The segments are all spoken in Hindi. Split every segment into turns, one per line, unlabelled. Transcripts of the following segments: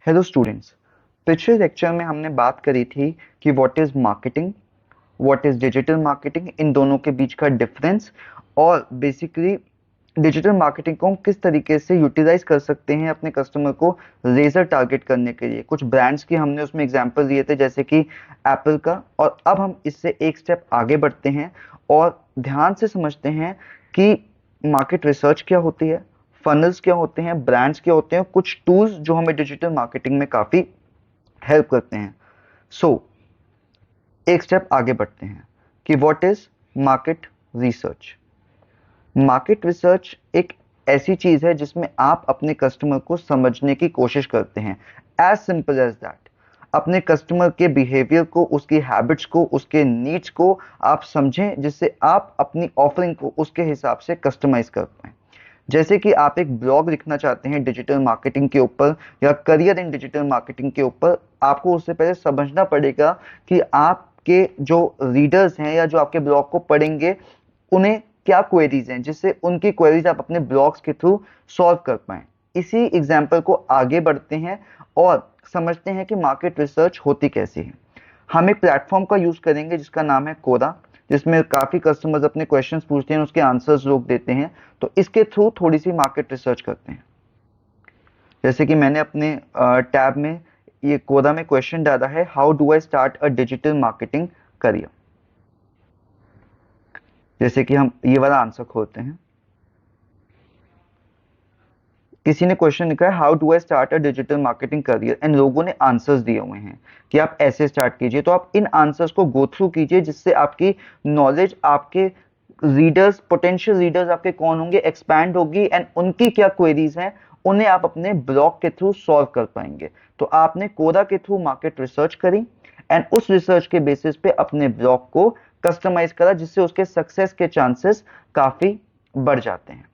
Hello students. पिछले लेक्चर में हमने बात करी थी कि what is marketing, what is digital marketing, इन दोनों के बीच का डिफरेंस और बेसिकली डिजिटल मार्केटिंग को हम किस तरीके से यूटिलाइज कर सकते हैं अपने कस्टमर को लेज़र टारगेट करने के लिए। कुछ ब्रांड्स की हमने उसमें एग्जांपल दिए थे जैसे कि एप्पल का, और अब हम इससे एक स्टेप आगे बढ़ते हैं और ध्यान से समझते हैं कि मार्केट रिसर्च क्या होती है, फनल्स क्या होते हैं, ब्रांड्स क्या होते हैं, कुछ टूल्स जो हमें डिजिटल मार्केटिंग में काफ़ी हेल्प करते हैं। सो एक स्टेप आगे बढ़ते हैं कि what is market research. Market research एक ऐसी चीज है जिसमें आप अपने कस्टमर को समझने की कोशिश करते हैं। एज सिंपल एज दैट, अपने कस्टमर के बिहेवियर को, उसकी हैबिट्स को, उसके नीड्स को आप समझें, जिससे आप अपनी ऑफरिंग को उसके हिसाब से कस्टमाइज कर पाएं। जैसे कि आप एक ब्लॉग लिखना चाहते हैं डिजिटल मार्केटिंग के ऊपर या करियर इन डिजिटल मार्केटिंग के ऊपर, आपको उससे पहले समझना पड़ेगा कि आपके जो रीडर्स हैं या जो आपके ब्लॉग को पढ़ेंगे उन्हें क्या क्वेरीज हैं, जिससे उनकी क्वेरीज आप अपने ब्लॉग्स के थ्रू सॉल्व कर पाएं। इसी एग्जाम्पल को आगे बढ़ते हैं और समझते हैं कि मार्केट रिसर्च होती कैसी है। हम एक प्लेटफॉर्म का यूज करेंगे जिसका नाम है कोरा, जिसमें काफी कस्टमर्स अपने क्वेश्चंस पूछते हैं, उसके आंसर्स लोग देते हैं। तो इसके थ्रू थोड़ी सी मार्केट रिसर्च करते हैं। जैसे कि मैंने अपने टैब में ये कोरा में क्वेश्चन डाला है, how do I start a digital marketing career. जैसे कि हम ये वाला आंसर खोलते हैं, किसी ने क्वेश्चन लिखा है how do I start a digital marketing career, and लोगों ने आंसर्स दिए हुए हैं कि आप ऐसे स्टार्ट कीजिए। तो आप इन आंसर्स को गो थ्रू कीजिए, जिससे आपकी नॉलेज, आपके रीडर्स, पोटेंशियल रीडर्स आपके कौन होंगे, एक्सपैंड होगी, एंड उनकी क्या क्वेरीज हैं उन्हें आप अपने ब्लॉग के थ्रू सॉल्व कर पाएंगे। तो आपने कोरा के थ्रू मार्केट रिसर्च करी एंड उस रिसर्च के बेसिस पे अपने ब्लॉग को कस्टमाइज करा, जिससे उसके सक्सेस के चांसेस काफी बढ़ जाते हैं।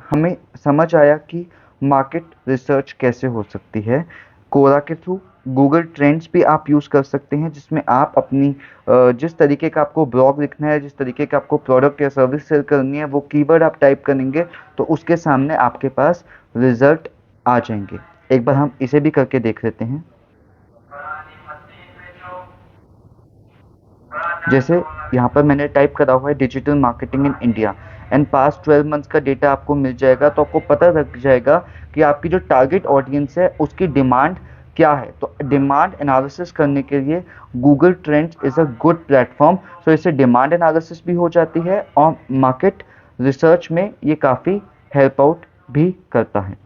हमें समझ आया कि मार्केट रिसर्च कैसे हो सकती है। कोरा के थ्रू गूगल ट्रेंड्स भी आप यूज़ कर सकते हैं, जिसमें आप अपनी जिस तरीके का आपको ब्लॉग लिखना है, जिस तरीके का आपको प्रोडक्ट या सर्विस सेल करनी है, वो कीवर्ड आप टाइप करेंगे तो उसके सामने आपके पास रिजल्ट आ जाएंगे। एक बार हम इसे भी करके देख लेते हैं। जैसे यहाँ पर मैंने टाइप करा हुआ है digital marketing in India, and past 12 months का डेटा आपको मिल जाएगा। तो आपको पता लग जाएगा कि आपकी जो टारगेट ऑडियंस है उसकी डिमांड क्या है। तो डिमांड एनालिसिस करने के लिए Google trends is a good platform. So इससे डिमांड एनालिसिस भी हो जाती है और मार्केट रिसर्च में ये काफ़ी हेल्प आउट भी करता है।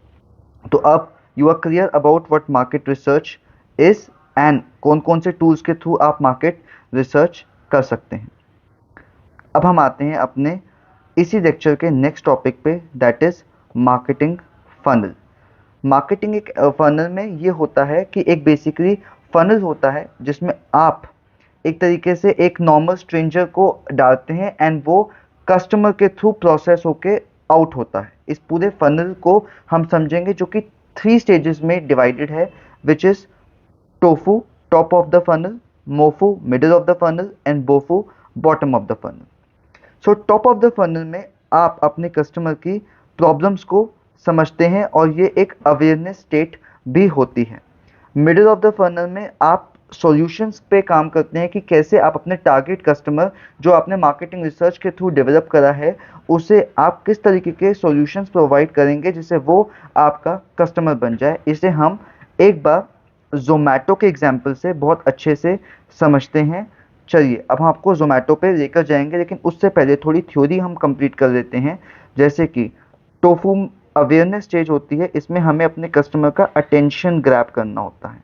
तो अब you are clear about what market research is and कौन कौन से टूल्स के थ्रू आप मार्केट रिसर्च कर सकते हैं। अब हम आते हैं अपने इसी लेक्चर के नेक्स्ट टॉपिक पे, that is marketing funnel. Marketing एक फनल में ये होता है कि एक बेसिकली फनल होता है जिसमें आप एक तरीके से एक नॉर्मल स्ट्रेंजर को डालते हैं एंड वो कस्टमर के थ्रू प्रोसेस होके आउट होता है। इस पूरे फनल को हम समझेंगे जो कि 3 स्टेजेस में डिवाइडेड है, which is TOFU top of the funnel, MOFU middle of the funnel and BOFU bottom of the funnel. So top of the funnel में आप अपने कस्टमर की प्रॉब्लम्स को समझते हैं और ये एक अवेयरनेस स्टेट भी होती है। मिडिल ऑफ द फनल में आप सॉल्यूशंस पे काम करते हैं कि कैसे आप अपने टारगेट कस्टमर जो आपने मार्केटिंग रिसर्च के थ्रू डेवलप करा है उसे आप किस तरीके के सॉल्यूशंस प्रोवाइड करेंगे जिससे वो आपका कस्टमर बन जाए। इसे हम एक बार जोमेटो के एग्जाम्पल से बहुत अच्छे से समझते हैं। चलिए अब हम आपको जोमेटो पे लेकर जाएंगे, लेकिन उससे पहले थोड़ी थ्योरी हम कंप्लीट कर लेते हैं। जैसे कि टोफू अवेयरनेस स्टेज होती है, इसमें हमें अपने कस्टमर का अटेंशन ग्रैब करना होता है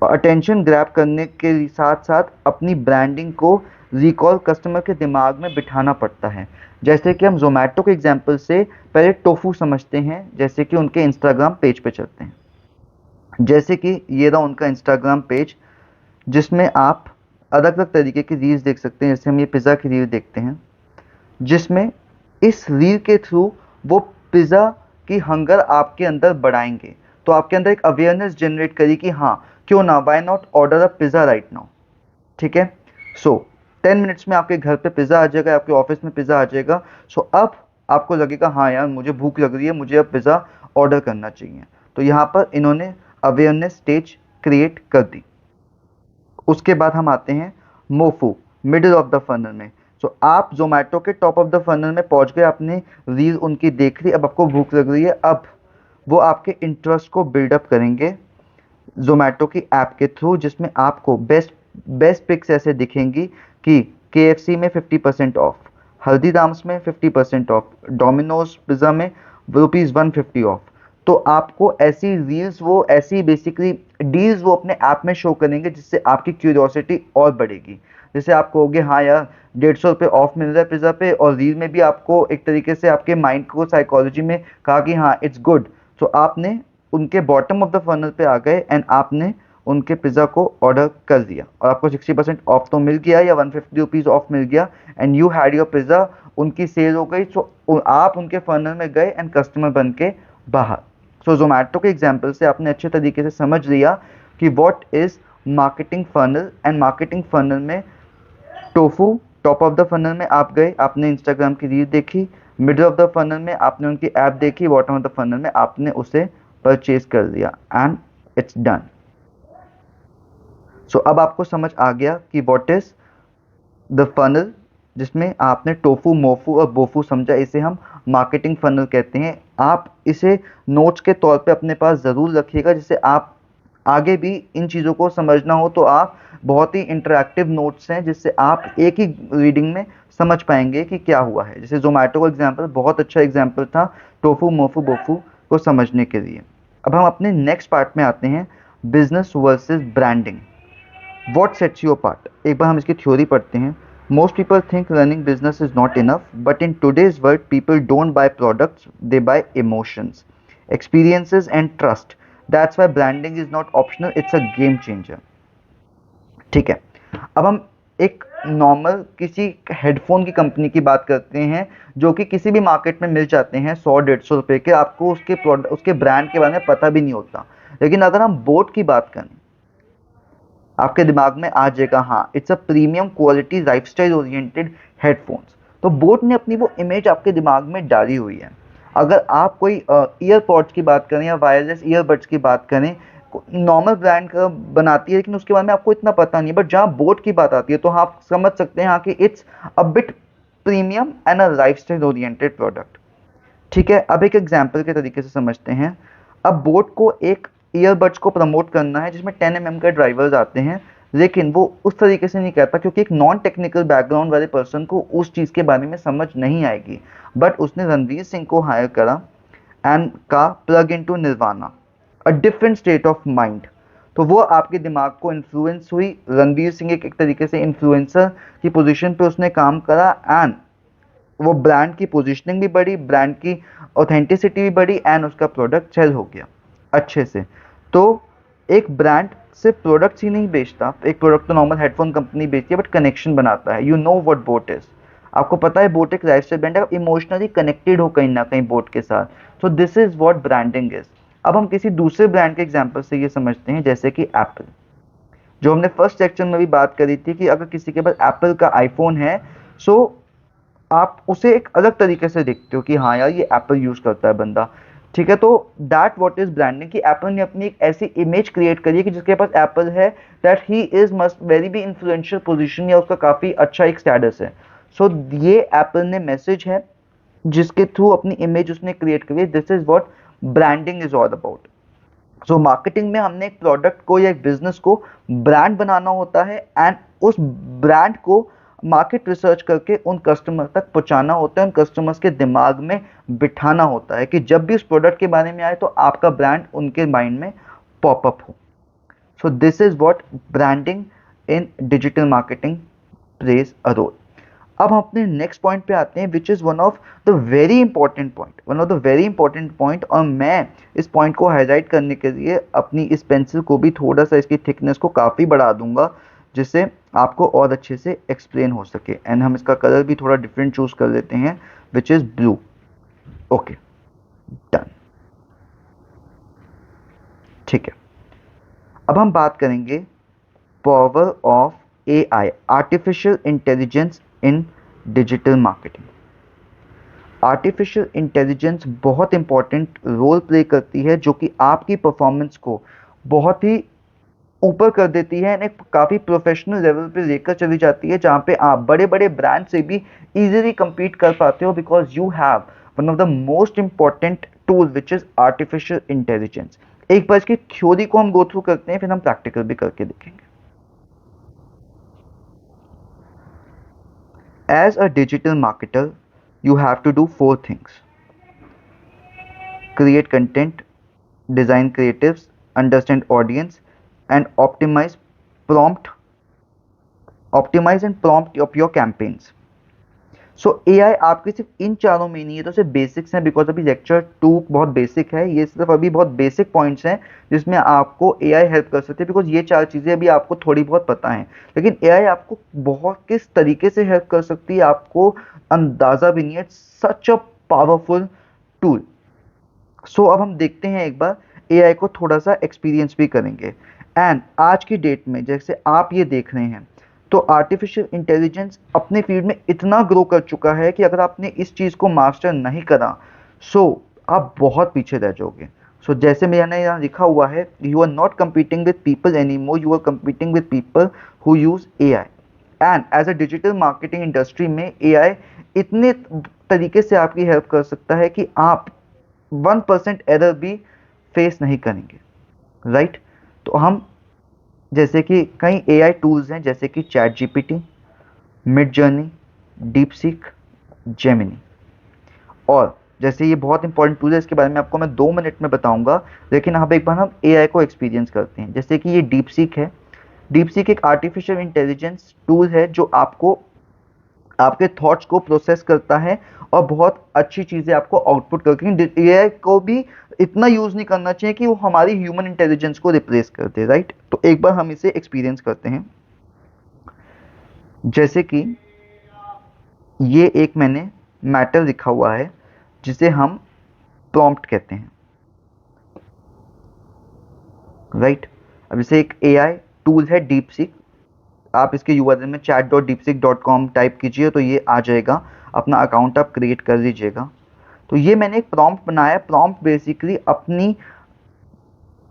और अटेंशन ग्रैब करने के साथ साथ अपनी ब्रांडिंग को रिकॉल कस्टमर के दिमाग में बिठाना पड़ता है। जैसे कि हम जोमेटो के एग्जाम्पल से पहले टोफू समझते हैं, जैसे कि उनके इंस्टाग्राम पेज पे चलते हैं। जैसे कि ये रहा उनका इंस्टाग्राम पेज, जिसमें आप अलग अलग तरीके की रील्स देख सकते हैं। जैसे हम ये पिज़्ज़ा की रील देखते हैं, जिसमें इस रील के थ्रू वो पिज़्ज़ा की हंगर आपके अंदर बढ़ाएंगे। तो आपके अंदर एक अवेयरनेस जनरेट करी कि हाँ क्यों ना, why not order a pizza right now. ठीक है। सो 10 मिनट्स में आपके घर पे पिज़्ज़ा आ जाएगा, आपके ऑफिस में पिज़्ज़ा आ जाएगा। सो अब आपको लगेगा हाँ यार मुझे भूख लग रही है, मुझे अब पिज़्ज़ा ऑर्डर करना चाहिए। तो यहाँ पर इन्होंने अवेयरनेस स्टेज क्रिएट कर दी। उसके बाद हम आते हैं मोफू, मिडिल ऑफ द फनल में। सो आप जोमेटो के टॉप ऑफ द फनल में पहुंच गए, आपने रील उनकी देख ली, अब आपको भूख लग रही है। अब वो आपके इंटरेस्ट को बिल्डअप करेंगे जोमेटो की ऐप के थ्रू, जिसमें आपको बेस्ट बेस्ट पिक्स ऐसे दिखेंगी कि KFC में 50% ऑफ, हल्दीराम्स में 50% ऑफ, डोमिनोज पिज़्ज़ा में ₹150 ऑफ। तो आपको ऐसी रील्स, वो ऐसी बेसिकली डील्स वो अपने ऐप में शो करेंगे, जिससे आपकी क्यूरियोसिटी और बढ़ेगी। जैसे आप कहोगे हाँ यार, ₹150 ऑफ मिल रहा है पिज़्ज़ा पे, और रील में भी आपको एक तरीके से आपके माइंड को साइकोलॉजी में कहा कि हाँ इट्स गुड। सो आपने उनके बॉटम ऑफ द फनल पे आ गए एंड आपने उनके पिज़्ज़ा को ऑर्डर कर दिया, और आपको 60% ऑफ तो मिल गया, या ₹150 ऑफ मिल गया, and you had your pizza. उनकी सेल हो गई, सो आप उनके फनल में गए एंड कस्टमर बन के बाहर। सो जोमेटो के एग्जाम्पल से आपने अच्छे तरीके से समझ लिया कि what is marketing funnel. And marketing funnel में TOFU, top of the funnel में आप गए, आपने इंस्टाग्राम की रील देखी, मिडिल ऑफ द फनल में आपने उनकी ऐप देखी, बॉटम ऑफ द फनल में आपने उसे परचेज कर लिया, एंड इट्स डन। सो अब आपको समझ आ गया कि व्हाट इज द फनल, जिसमें आपने टोफू, मोफू और बोफू समझा। इसे हम मार्केटिंग फनल कहते हैं। आप इसे नोट्स के तौर पे अपने पास ज़रूर रखिएगा, जिससे आप आगे भी इन चीज़ों को समझना हो तो आप बहुत ही इंटरेक्टिव नोट्स हैं, जिससे आप एक ही रीडिंग में समझ पाएंगे कि क्या हुआ है। जैसे जोमेटो का एग्जाम्पल बहुत अच्छा एग्जाम्पल था टोफू, मोफू, बोफू को समझने के लिए। अब हम अपने नेक्स्ट पार्ट में आते हैं, business versus branding, what sets you apart. एक बार हम इसकी थ्योरी पढ़ते हैं। Most people think running business is not enough, but in today's world people don't by products, they bye emotions, experiences and trust. That's why branding is not optional, it's a game changer. ठीक है, अब हम एक नॉर्मल किसी हेडफोन की कंपनी की बात करते हैं, जो कि किसी भी मार्केट में मिल जाते हैं 100-150 रुपए के, आपको उसके प्रोडक्ट, उसके ब्रांड के बारे में पता भी नहीं होता। लेकिन अगर हम बोट की बात करें, आपके दिमाग में आ जाएगा हाँ it's a premium quality lifestyle oriented headphones. तो बोट ने अपनी वो इमेज आपके दिमाग में डाली हुई है। अगर आप कोई ईयरपॉड्स की बात करें या वायरलेस ईयरबड्स की बात करें, नॉर्मल ब्रांड का बनाती है, लेकिन उसके बारे में आपको इतना पता नहीं है। बट जहाँ बोट की बात आती है तो आप समझ सकते हैं हाँ कि it's a bit premium and a lifestyle oriented product. ठीक है, अब एक एग्जाम्पल के तरीके से समझते हैं। अब बोट को एक ईयरबड्स को प्रमोट करना है जिसमें 10 mm के ड्राइवर्स आते हैं, लेकिन वो उस तरीके से नहीं कहता, क्योंकि एक नॉन टेक्निकल बैकग्राउंड वाले पर्सन को उस चीज़ के बारे में समझ नहीं आएगी। बट उसने रणवीर सिंह को हायर करा एंड का plug in to nirvana, a different state of mind. तो वो आपके दिमाग को इन्फ्लुएंस हुई। रणवीर सिंह एक तरीके से इन्फ्लुएंसर की पोजीशन पे उसने काम करा, एंड वो ब्रांड की पोजीशनिंग भी बढ़ी, ब्रांड की ऑथेंटिसिटी भी बढ़ी, एंड उसका प्रोडक्ट सेल हो गया अच्छे से। तो एक ब्रांड सिर्फ प्रोडक्ट्स ही नहीं बेचता, एक प्रोडक्ट तो नॉर्मल हेडफोन कंपनी बेचती है, बट कनेक्शन बनाता है। You know what boat is, आपको पता है बोट एक लाइफस्टाइल ब्रांड है, आप इमोशनली कनेक्टेड हो कहीं ना कहीं बोट के साथ। सो this is what branding is. अब हम किसी दूसरे ब्रांड के एग्जाम्पल से ये समझते हैं, जैसे कि एप्पल, जो हमने फर्स्ट सेक्शन में भी बात करी थी कि अगर किसी के पास एप्पल का आईफोन है, सो आप उसे एक अलग तरीके से देखते हो कि हाँ यार ये एप्पल यूज करता है बंदा। ठीक है, तो दैट व्हाट इज ब्रांडिंग, कि एप्पल ने अपनी एक ऐसी इमेज क्रिएट करी है कि जिसके पास एप्पल है, दैट ही is must very be influential position, या उसका काफी अच्छा एक स्टेटस है। सो ये एप्पल ने मैसेज है जिसके थ्रू अपनी इमेज उसने क्रिएट करी है। This is what branding is all about. So marketing में हमने एक प्रोडक्ट को या एक बिजनेस को ब्रांड बनाना होता है, एंड उस ब्रांड को मार्केट रिसर्च करके उन कस्टमर तक पहुंचाना होता है, उन कस्टमर्स के दिमाग में बिठाना होता है कि जब भी उस प्रोडक्ट के बारे में आए तो आपका ब्रांड उनके माइंड में पॉपअप हो। So this is what branding in digital marketing plays a role. अब हम अपने नेक्स्ट पॉइंट पे आते हैं, which is one of the very important point, one of the very important point. और मैं इस पॉइंट को हाईलाइट करने के लिए अपनी इस पेंसिल को भी थोड़ा सा, इसकी थिकनेस को काफ़ी बढ़ा दूंगा, जिससे आपको और अच्छे से एक्सप्लेन हो सके। एंड हम इसका कलर भी थोड़ा डिफरेंट चूज कर लेते हैं, which is blue. Okay, done. ठीक है, अब हम बात करेंगे power of AI, artificial intelligence in digital marketing. Artificial intelligence बहुत इंपॉर्टेंट रोल प्ले करती है, जो कि आपकी परफॉर्मेंस को बहुत ही ऊपर कर देती है, एक काफ़ी प्रोफेशनल लेवल पे लेकर चली जाती है, जहाँ पे आप बड़े बड़े ब्रांड से भी इजीली compete कर पाते हो, because you have one of the most important tool which is artificial intelligence. एक बार इसकी थ्योरी को हम गो थ्रू करते हैं, फिर हम प्रैक्टिकल भी करके देखेंगे। As a digital marketer you have to do four things: create content, design creatives, understand audience, and prompt optimize and prompt of your campaigns. So AI आपके सिर्फ इन चारों में नहीं है, तो सिर्फ बेसिक्स हैं, बिकॉज अभी लेक्चर 2 बहुत बेसिक है, ये सिर्फ अभी बहुत बेसिक पॉइंट्स हैं जिसमें आपको एआई हेल्प कर सकते हैं, बिकॉज ये 4 चीज़ें अभी आपको थोड़ी बहुत पता हैं, लेकिन एआई आपको बहुत किस तरीके से हेल्प कर सकती है आपको अंदाज़ा भी नहीं है। सच अ पावरफुल टूल। सो अब हम देखते हैं एक बार एआई को, थोड़ा सा एक्सपीरियंस भी करेंगे। एंड आज की डेट में जैसे आप ये देख रहे हैं, तो आर्टिफिशियल इंटेलिजेंस अपने फील्ड में इतना ग्रो कर चुका है कि अगर आपने इस चीज़ को मास्टर नहीं करा, सो आप बहुत पीछे रह जाओगे। सो जैसे मैंने यहाँ लिखा हुआ है, you are not competing with people any more, you are competing with people who use AI. And as a digital marketing industry में एआई इतने तरीके से आपकी हेल्प कर सकता है कि आप 1% एरर भी फेस नहीं करेंगे, राइट? तो हम जैसे कि कई एआई टूल्स हैं, जैसे कि chat GPT, mid journey, deep seek, Gemini, और जैसे ये बहुत इंपॉर्टेंट टूल है, इसके बारे में आपको मैं 2 मिनट में बताऊंगा, लेकिन अब एक बार हम एआई को एक्सपीरियंस करते हैं। जैसे कि ये डीप सीक है। डीप सीक एक आर्टिफिशियल इंटेलिजेंस टूल है जो आपको आपके थॉट्स को प्रोसेस करता है और बहुत अच्छी चीज़ें आपको आउटपुट करती है। एआई को भी इतना यूज़ नहीं करना चाहिए कि वो हमारी ह्यूमन इंटेलिजेंस को रिप्लेस कर दे, राइट? तो एक बार हम इसे एक्सपीरियंस करते हैं। जैसे कि ये एक मैंने मैटर लिखा हुआ है जिसे हम प्रॉम्प्ट कहते हैं, राइट? अब जैसे एक एआई टूल है डीप सीक, आप इसके यूआरएल में chat.deepseek.com टाइप कीजिए तो ये आ जाएगा। अपना अकाउंट आप क्रिएट कर लीजिएगा। तो ये मैंने एक प्रॉम्प्ट बनाया। प्रॉम्प्ट बेसिकली अपनी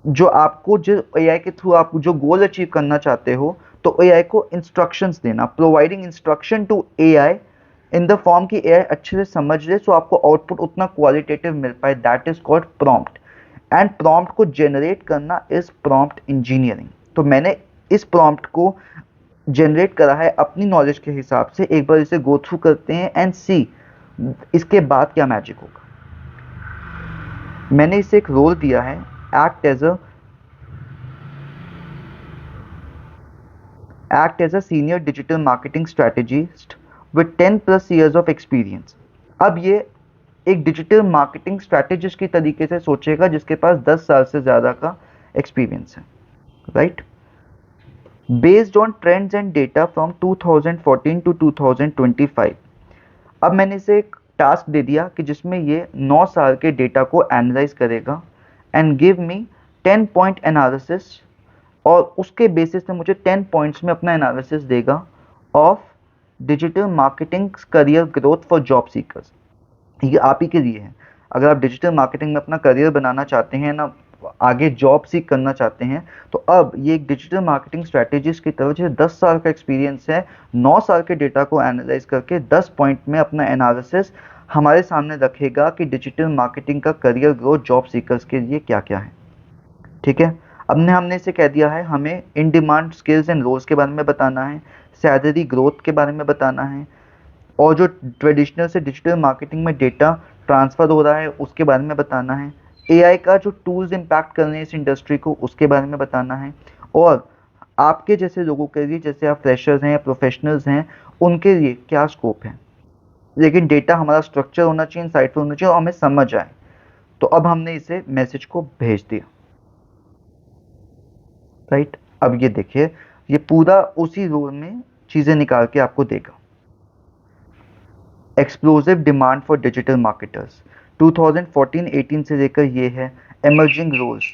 जो आपको जो एआई के थ्रू आप जो गोल अचीव करना चाहते हो, तो एआई को इंस्ट्रक्शंस देना, providing instruction to AI in the form की एआई अच्छे से समझ ले, सो आपको आउटपुट उतना क्वालिटेटिव मिल पाए। That is called prompt. And prompt को जनरेट करना इज प्रॉम्प्ट इंजीनियरिंग। तो मैंने इस प्रॉम्प्ट को जनरेट करा है अपनी नॉलेज के हिसाब से। एक बार इसे गो थ्रू करते हैं एंड सी इसके बाद क्या मैजिक होगा। मैंने इसे एक रोल दिया है, act as a senior digital marketing strategist with 10+ years of experience. अब ये एक डिजिटल मार्केटिंग स्ट्रेटेजिस्ट की तरीके से सोचेगा जिसके पास 10 साल से ज़्यादा का एक्सपीरियंस है, right? Based on trends and data from 2014 to 2025। अब मैंने इसे एक टास्क दे दिया कि जिसमें ये 9 साल के डेटा को एनालाइज करेगा and give me 10 point analysis, और उसके बेसिस पे मुझे 10 पॉइंट्स में अपना एनालिसिस देगा of digital marketing career growth for job seekers. ये आप ही के लिए है। अगर आप डिजिटल मार्केटिंग में अपना करियर बनाना चाहते हैं ना, आगे जॉब सीख करना चाहते हैं, तो अब ये एक डिजिटल मार्केटिंग स्ट्रैटेजिस्ट की तरफ जिसे 10 साल का एक्सपीरियंस है, 9 साल के डेटा को एनालाइज करके 10 पॉइंट में अपना एनालिसिस हमारे सामने रखेगा कि डिजिटल मार्केटिंग का करियर ग्रोथ जॉब सीकर्स के लिए क्या क्या है। ठीक है, अब हमने इसे कह दिया है हमें in demand skills and roles के बारे में बताना है, सैलरी ग्रोथ के बारे में बताना है, और जो ट्रेडिशनल से डिजिटल मार्केटिंग में डेटा ट्रांसफ़र हो रहा है उसके बारे में बताना है, एआई का जो टूल्स इम्पैक्ट कर रहे हैं इस इंडस्ट्री को उसके बारे में बताना है, और आपके जैसे लोगों के लिए, जैसे आप फ्रेशर्स हैं या प्रोफेशनल्स हैं, उनके लिए क्या स्कोप है। लेकिन डेटा हमारा स्ट्रक्चर होना चाहिए, इंसाइटफुल होना चाहिए और हमें समझ आए। तो अब हमने इसे मैसेज को भेज दिया, राइट? अब ये देखिए, ये पूरा उसी रोल में चीज़ें निकाल के आपको देगा। Explosive demand for digital marketers 2014-18 से लेकर ये है emerging roles,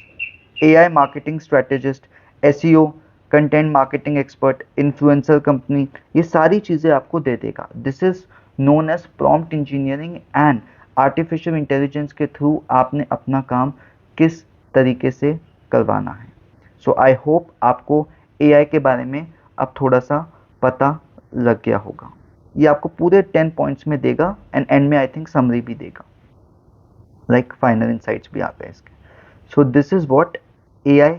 AI marketing strategist, SEO, content marketing expert, influencer company, ये सारी चीज़ें आपको दे देगा। This is known as prompt engineering and artificial intelligence के थ्रू आपने अपना काम किस तरीके से करवाना है। सो आई होप आपको एआई के बारे में अब थोड़ा सा पता लग गया होगा। ये आपको पूरे 10 पॉइंट्स में देगा एंड एंड में आई थिंक समरी भी देगा, लाइक फाइनल इनसाइट्स भी आते हैं इसके। So this is what AI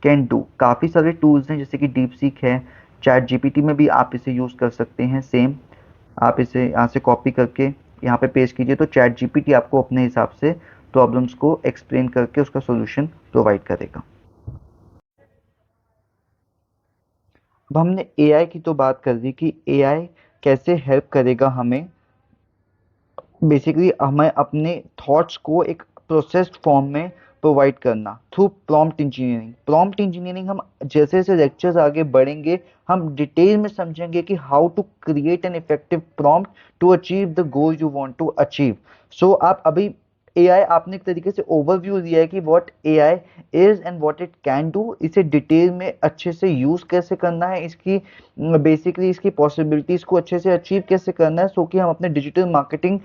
can do. काफ़ी सारे टूल्स हैं जैसे कि डीप सीक है, चैट जीपीटी में भी आप इसे यूज़ कर सकते हैं। सेम आप इसे यहाँ से कॉपी करके यहाँ पे पेस्ट कीजिए तो चैट जीपीटी आपको अपने हिसाब से प्रॉब्लम्स को एक्सप्लेन करके उसका सॉल्यूशन प्रोवाइड करेगा। अब हमने एआई की तो बात कर दी कि एआई कैसे हेल्प करेगा हमें, बेसिकली हमें अपने थॉट्स को एक प्रोसेस्ड फॉर्म में प्रोवाइड करना through prompt engineering. Prompt engineering हम जैसे जैसे लेक्चर्स आगे बढ़ेंगे हम डिटेल में समझेंगे कि how to create an effective prompt to achieve the goal you want to achieve. So आप अभी एआई आपने एक तरीके से ओवरव्यू दिया है कि what AI is and what it can do. इसे डिटेल में अच्छे से यूज कैसे करना है, इसकी बेसिकली इसकी पॉसिबिलिटीज को अच्छे से अचीव कैसे करना है, सो कि हम अपने डिजिटल मार्केटिंग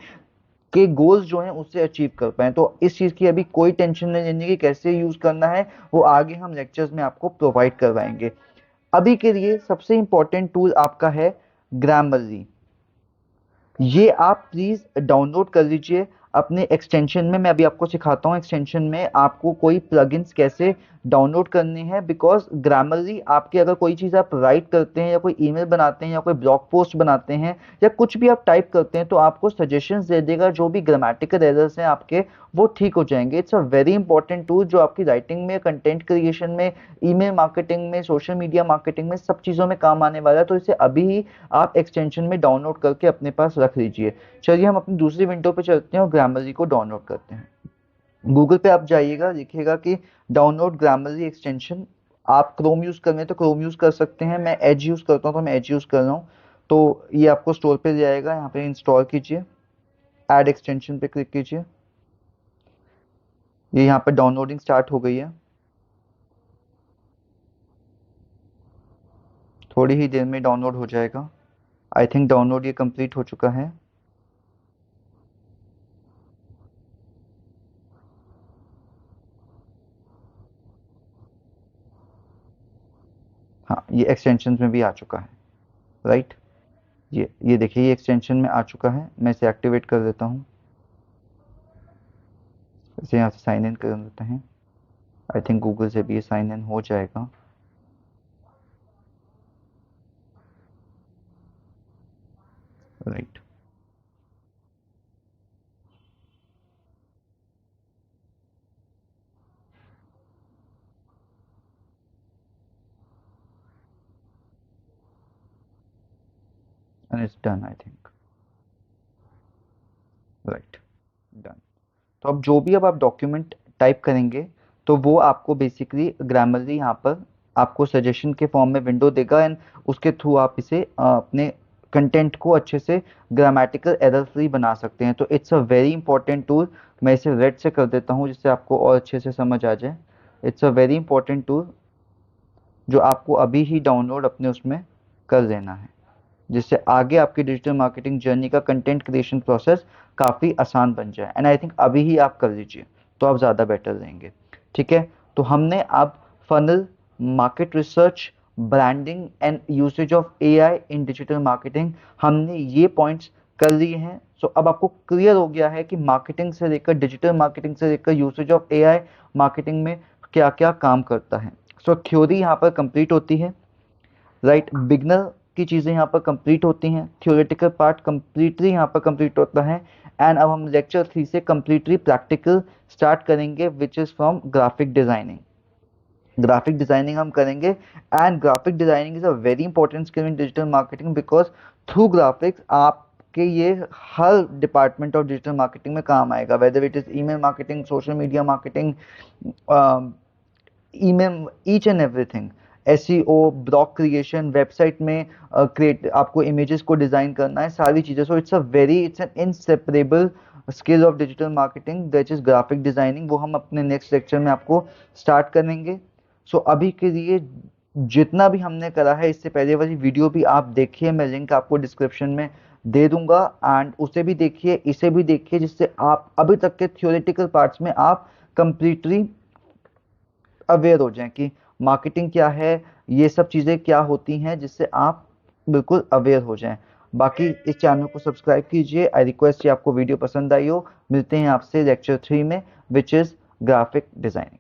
के गोल्स जो हैं उससे अचीव कर पाएँ। तो इस चीज़ की अभी कोई टेंशन नहीं लेनी कि कैसे यूज़ करना है, वो आगे हम लेक्चर्स में आपको प्रोवाइड करवाएंगे। अभी के लिए सबसे इंपॉर्टेंट टूल आपका है ग्रामरली। ये आप प्लीज़ डाउनलोड कर लीजिए अपने एक्सटेंशन में। मैं अभी आपको सिखाता हूँ एक्सटेंशन में आपको कोई प्लगइन्स कैसे डाउनलोड करने हैं, बिकॉज ग्रामरली आपके अगर कोई चीज़ आप राइट करते हैं या कोई ईमेल बनाते हैं या कोई ब्लॉग पोस्ट बनाते हैं या कुछ भी आप टाइप करते हैं तो आपको सजेशंस दे देगा, जो भी ग्रामेटिकल एरर्स हैं आपके वो ठीक हो जाएंगे। It's a very important tool जो आपकी राइटिंग में, कंटेंट क्रिएशन में, ईमेल मार्केटिंग में, सोशल मीडिया मार्केटिंग में सब चीज़ों में काम आने वाला है। तो इसे अभी ही आप एक्सटेंशन में डाउनलोड करके अपने पास रख लीजिए। चलिए हम अपनी दूसरी विंडो पे चलते हैं और ग्रामरली को डाउनलोड करते हैं। गूगल पे आप जाइएगा, लिखिएगा कि डाउनलोड ग्रामरली एक्सटेंशन। आप क्रोम यूज़ कर रहे हैं तो क्रोम यूज़ कर सकते हैं, मैं एज यूज़ करता हूँ तो मैं एज यूज़ कर रहा हूँ। तो ये आपको स्टोर पे ले जाएगा, यहाँ पे इंस्टॉल कीजिए, ऐड एक्सटेंशन पे क्लिक कीजिए। ये यहाँ पे डाउनलोडिंग स्टार्ट हो गई है, थोड़ी ही देर में डाउनलोड हो जाएगा। आई थिंक डाउनलोड ये कंप्लीट हो चुका है। हाँ, ये एक्सटेंशन में भी आ चुका है, राइट। ये देखिए ये एक्सटेंशन में आ चुका है। मैं इसे एक्टिवेट कर देता हूँ, इसे यहाँ से साइन इन कर देते हैं। आई थिंक गूगल से भी ये साइन इन हो जाएगा। Right, and it's done I think. Right, done. तो अब जो भी अब आप डॉक्यूमेंट टाइप करेंगे तो वो आपको बेसिकली ग्रामरली यहाँ पर आपको सजेशन के फॉर्म में विंडो देगा एंड उसके थ्रू आप इसे अपने कंटेंट को अच्छे से ग्रामेटिकल एरर फ्री बना सकते हैं। तो it's a very important tool. मैं इसे रेड से कर देता हूँ जिससे आपको और अच्छे से समझ आ जाए। It's a very important tool जो आपको अभी ही डाउनलोड अपने उसमें कर लेना है, जिससे आगे आपकी डिजिटल मार्केटिंग जर्नी का कंटेंट क्रिएशन प्रोसेस काफ़ी आसान बन जाए। एंड आई थिंक अभी ही आप कर लीजिए तो आप ज़्यादा बेटर रहेंगे। ठीक है, तो हमने अब funnel, market research, branding and usage of AI in digital marketing, हमने ये पॉइंट्स कर लिए हैं। सो अब आपको क्लियर हो गया है कि मार्केटिंग से लेकर, डिजिटल मार्केटिंग से लेकर यूसेज ऑफ एआई मार्केटिंग में क्या क्या काम करता है। सो थ्योरी यहाँ पर कंप्लीट होती है, राइट। बिगनर की चीज़ें यहाँ पर कंप्लीट होती हैं, थियोरेटिकल पार्ट कंप्लीटली यहाँ पर कंप्लीट होता है। एंड अब हम लेक्चर 3 से कंप्लीटली प्रैक्टिकल स्टार्ट करेंगे which is from graphic designing. Graphic designing हम करेंगे and graphic designing is a very important skill in digital marketing, because through graphics आपके ये हर डिपार्टमेंट ऑफ डिजिटल मार्केटिंग में काम आएगा, whether it is email marketing, social media marketing, email, each and everything, SEO, blog creation, website में क्रिएट आपको इमेजेस को डिज़ाइन करना है, सारी चीज़ें। So it's an inseparable skill of digital marketing that is graphic designing. वो हम अपने नेक्स्ट लेक्चर में आपको स्टार्ट करेंगे। सो अभी के लिए जितना भी हमने करा है इससे पहले वाली वीडियो भी आप देखिए, मैं लिंक आपको डिस्क्रिप्शन में दे दूंगा, एंड उसे भी देखिए, इसे भी देखिए, जिससे आप अभी तक के थियोरेटिकल पार्ट्स में आप कंप्लीटली अवेयर हो जाएं कि मार्केटिंग क्या है, ये सब चीज़ें क्या होती हैं, जिससे आप बिल्कुल अवेयर हो जाएं। बाकी इस चैनल को सब्सक्राइब कीजिए। आई रिक्वेस्ट कि आपको वीडियो पसंद आई हो। मिलते हैं आपसे लेक्चर 3 में, विच इज़ ग्राफिक डिज़ाइनिंग।